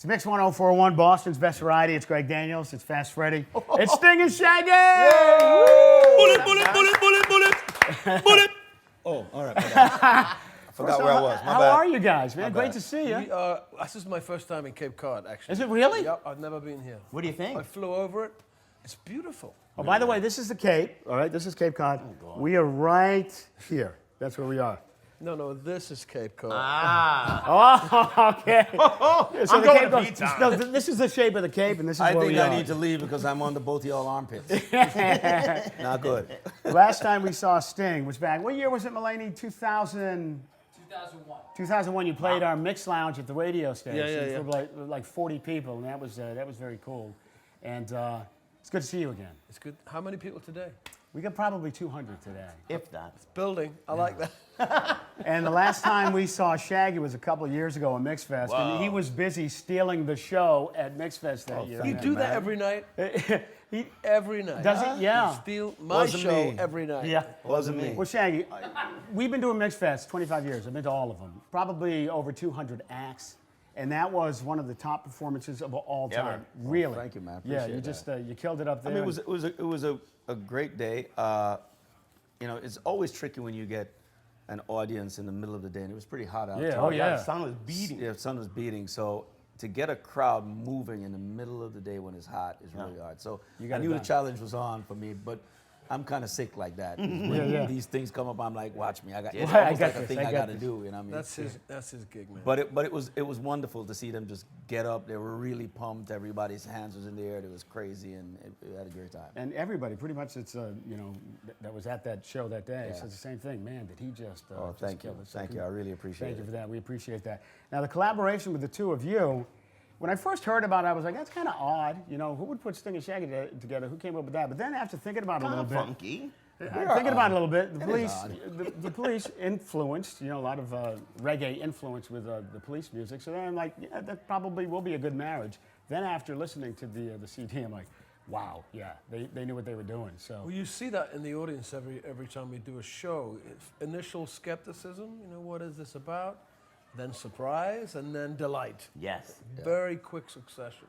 It's Mix 1041, Boston's best variety. It's Gregg Daniels. It's Fast Freddy. It's Sting and Shaggy. Bullet, bullet, bullet, bullet, bullet, bullet. Oh, all right. I forgot where I was. My How bad. are you guys, man? My Great bad. to see you. This is my first time in Cape Cod, actually. Is it really? Yep, I've never been here. What do you think? I flew over it. It's beautiful. Oh, by the way, this is the Cape. All right, this is Cape Cod. We are right here. That's where we are. No, this is Cape Cod. Oh, okay. So I'm the going Cape to goes- pizza. no, this is the shape of the Cape, and this is I where think we I are. need to leave because I'm under both y'all armpits. Not good. Last time we saw Sting was back. What year was it, Mulaney? 2001. 2001. You played our mix lounge at the radio station Yeah. for like 40 people, and that was very cool. And it's good to see you again. It's good. How many people today? We got probably 200 today. If that. Building. I like that. And the last time we saw Shaggy was a couple of years ago at MixFest, and he was busy stealing the show at MixFest that year. You do that every night? Every night. Does he? Yeah. You steal my Wasn't show me. every night. Yeah. Wasn't me. Well, Shaggy, we've been doing MixFest 25 years. I've been to all of them. Probably over 200 acts. And that was one of the top performances of all time. Ever. Really. Thank you, man. Yeah, Appreciate you that. just you killed it up I there. mean, it was a great day. You know, it's always tricky when you get an audience in the middle of the day, and it was pretty hot out. Yeah, there. oh, yeah. The sun was beating. Yeah, the sun was beating. So to get a crowd moving in the middle of the day when it's hot is really hard. So You I got it knew the done. challenge was on for me, but I'm kind of sick like that. When Yeah. these things come up, I'm like, watch me. I got, it's Well, I almost got like a this, thing I I got got to this. do. You know what I mean? That's his gig, man. But it was wonderful to see them just get up. They were really pumped. Everybody's hands was in the air. It was crazy, and we had a great time. And everybody, pretty much, it's that was at that show that day. Yeah. Says the same thing. Man, did he just? Oh, just thank kill you. it. So Thank you. I really appreciate Thank it. you for that. We appreciate that. Now, the collaboration with the two of you, when I first heard about it, I was like, that's kind of odd. You know, who would put Sting and Shaggy together? Who came up with that? But then after thinking about it a Kind little of bit, funky. thinking about it a little bit, the It police, is the police influenced, a lot of reggae influence with the police music. So then I'm like, yeah, that probably will be a good marriage. Then after listening to the CD, I'm like, wow, yeah, they knew what they were doing. So Well, you see that in the audience every time we do a show. Initial skepticism, what is this about? Then surprise, and then delight. Yes. Very quick succession.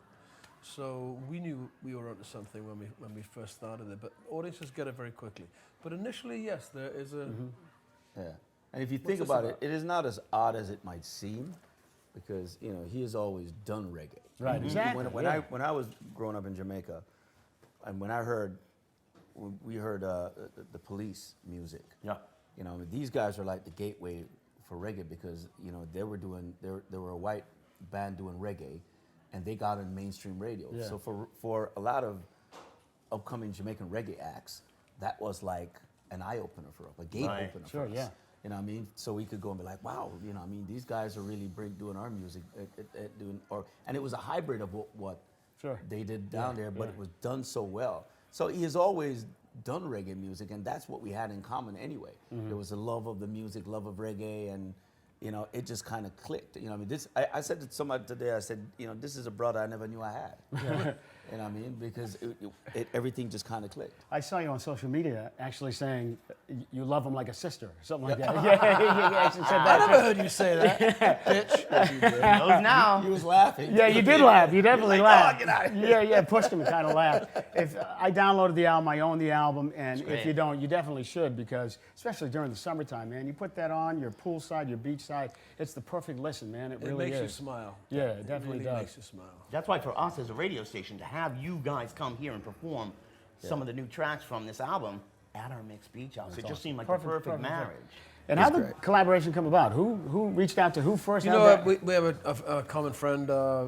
So we knew we were onto something when we first started it, but audiences get it very quickly. But initially, yes, there is a... Yeah. And if you think this about about? it, it is not as odd as it might seem, because he has always done reggae. Right, exactly, When yeah. I was growing up in Jamaica, and when we heard the police music. Yeah. These guys are like the gateway for reggae because they were a white band doing reggae, and they got on mainstream radio. Yeah. So for a lot of upcoming Jamaican reggae acts, that was like an eye opener for us, a gate Right. opener Sure, for us. yeah. You know what I mean? So we could go and be like, wow, these guys are really doing our music, and it was a hybrid of what Sure. they did down there, but yeah. it was done so well. So he has always done reggae music, and that's what we had in common anyway. Mm-hmm. There was a love of the music, love of reggae, and it just kind of clicked. I said to somebody today, I said, this is a brother I never knew I had. You know what I mean? Because everything just kind of clicked. I saw you on social media actually saying you love him like a sister, something like that. Yeah, you actually said that. I never heard you say that, bitch. Knows now. He was laughing. Yeah, you did laugh. You definitely Like, laughed. "Oh, get out of here." Yeah, pushed him and kind of laughed. If I downloaded the album, I own the album, and if great. you don't, you definitely should because, especially during the summertime, man, you put that on your poolside, your beachside. It's the perfect listen, man. It It really makes is. you smile. Yeah, it definitely really does. makes you smile. That's why for us as a radio station, to have you guys come here and perform some of the new tracks from this album at our Mixed Beach House, it just seemed like the perfect marriage. And how did the collaboration come about? Who reached out to who first? You How'd know, that- we have a common friend,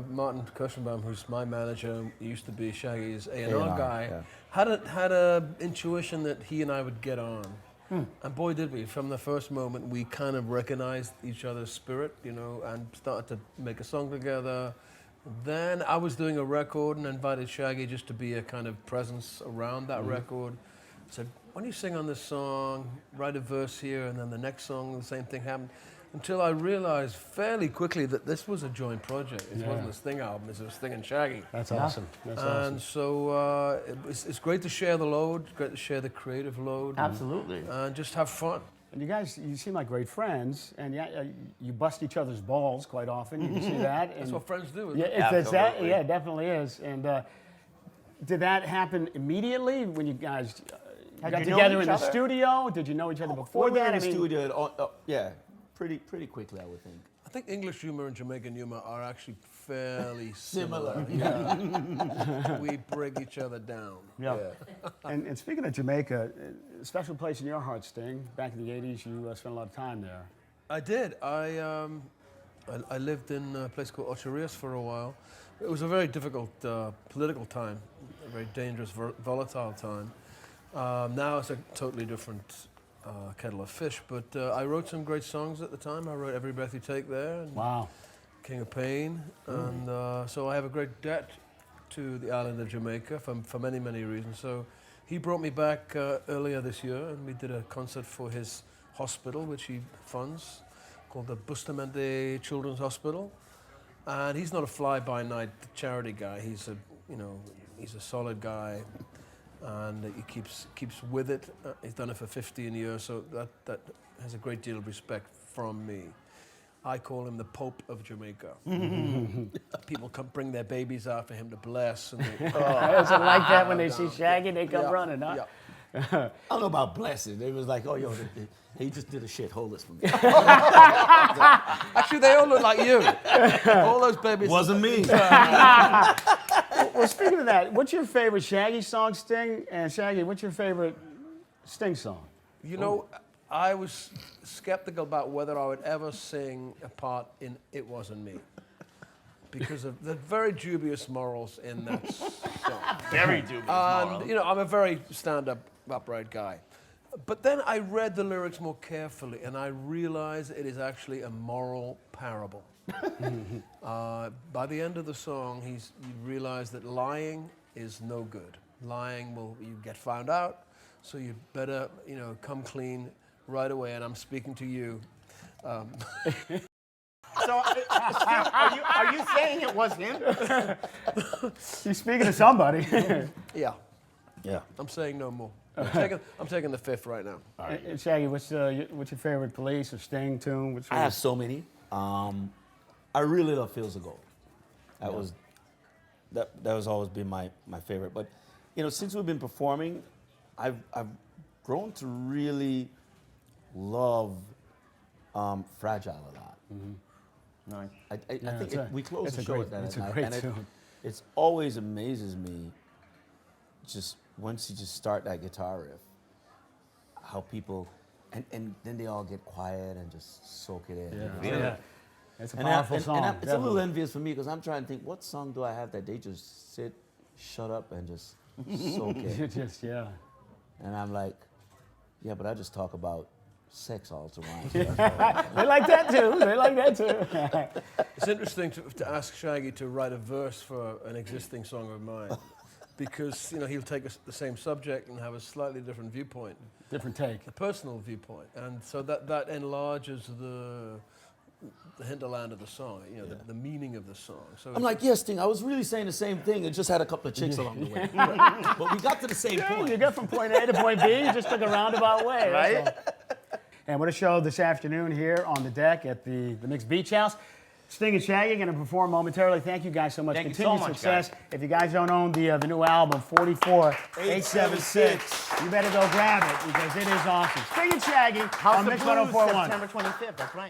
Martin Kirschenbaum, who's my manager. He used to be Shaggy's A&R A&R, guy. yeah. Had a intuition that he and I would get on. And boy, did we. From the first moment, we kind of recognized each other's spirit, and started to make a song together. Then I was doing a record and invited Shaggy just to be a kind of presence around that record. Said, why don't you sing on this song, write a verse here, and then the next song, the same thing happened. Until I realized fairly quickly that this was a joint project. It wasn't a Sting album, it was Sting and Shaggy. That's awesome. That's And awesome. so it's great to share the load, great to share the creative load. Absolutely. And just have fun. And you seem like great friends, and yeah, you bust each other's balls quite often. You can see that. That's and what friends do. Isn't yeah, it? it's that. Absolutely. Yeah, it definitely is. And did that happen immediately when you guys Had got you known together each in the other? studio? Did you know each other before When we were that? in the studio, yeah, pretty quickly, I would think. I think English humor and Jamaican humor are actually fairly Similar. Yeah. We break each other down. Yeah. And speaking of Jamaica, a special place in your heart, Sting. Back in the '80s, you spent a lot of time there. I did. I lived in a place called Ocho Rios for a while. It was a very difficult political time, a very dangerous, volatile time. Now it's a totally different kettle of fish, but I wrote some great songs at the time. I wrote Every Breath You Take there, and Wow. King of Pain, and so I have a great debt to the island of Jamaica for many, many reasons. So he brought me back earlier this year, and we did a concert for his hospital, which he funds, called the Bustamante Children's Hospital. And he's not a fly-by-night charity guy. He's a solid guy, and he keeps with it. He's done it for 15 years, so that has a great deal of respect from me. I call him the Pope of Jamaica. People come bring their babies out for him to bless. And they, Is it like that when they see Shaggy, they come running, huh? Yeah. I don't know about blessing. It was like, oh, yo, he just did a shit. Hold this for me. Actually, they all look like you. All those babies. Wasn't me. Well, speaking of that, what's your favorite Shaggy song, Sting? And Shaggy, what's your favorite Sting song? You know, I was skeptical about whether I would ever sing a part in It Wasn't Me, because of the very dubious morals in that song. Very dubious moral. And, you know, I'm a very stand-up, upright guy. But then I read the lyrics more carefully, and I realized it is actually a moral parable. By the end of the song, you realize that lying is no good. Lying you get found out, so you better, come clean right away. And I'm speaking to you. So, are you saying it was him? She's speaking to somebody. Yeah, Yeah. I'm saying no more. I'm taking the fifth right now. And Shaggy, what's your favorite Police or Sting tune? Which I have so many. I really love Feels of Gold. That was always been my favorite. But since we've been performing, I've grown to really love Fragile a lot. Nice. I think we closed the it's a show great- with that. it's a at night, great and tune. it's always amazes me, just once you just start that guitar riff, how people, and then they all get quiet and just soak it in. Yeah. It's a And powerful song. it's a little definitely. envious for me because I'm trying to think, what song do I have that they just sit, shut up, and just soak it? Just, yeah. And I'm like, yeah, but I just talk about sex all the time. They like that too. They like that too. It's interesting to ask Shaggy to write a verse for an existing song of mine, because he'll take the same subject and have a slightly different viewpoint, Different take. a personal viewpoint, and so that enlarges the hinterland of the song, the meaning of the song. So I'm like, yes, Sting, I was really saying the same thing. It just had a couple of chicks along the way. But we got to the same point. You got from point A to point B. You just took a roundabout way. Right? That's all. And what a show this afternoon here on the deck at the Mixed Beach House. Sting and Shaggy are going to perform momentarily. Thank you guys so much. Thank you Continued so much, success. guys. If you guys don't own the new album, 44876, you better go grab it because it is awesome. Sting and Shaggy House on of Mix Blues, 1041. September 25th. That's right.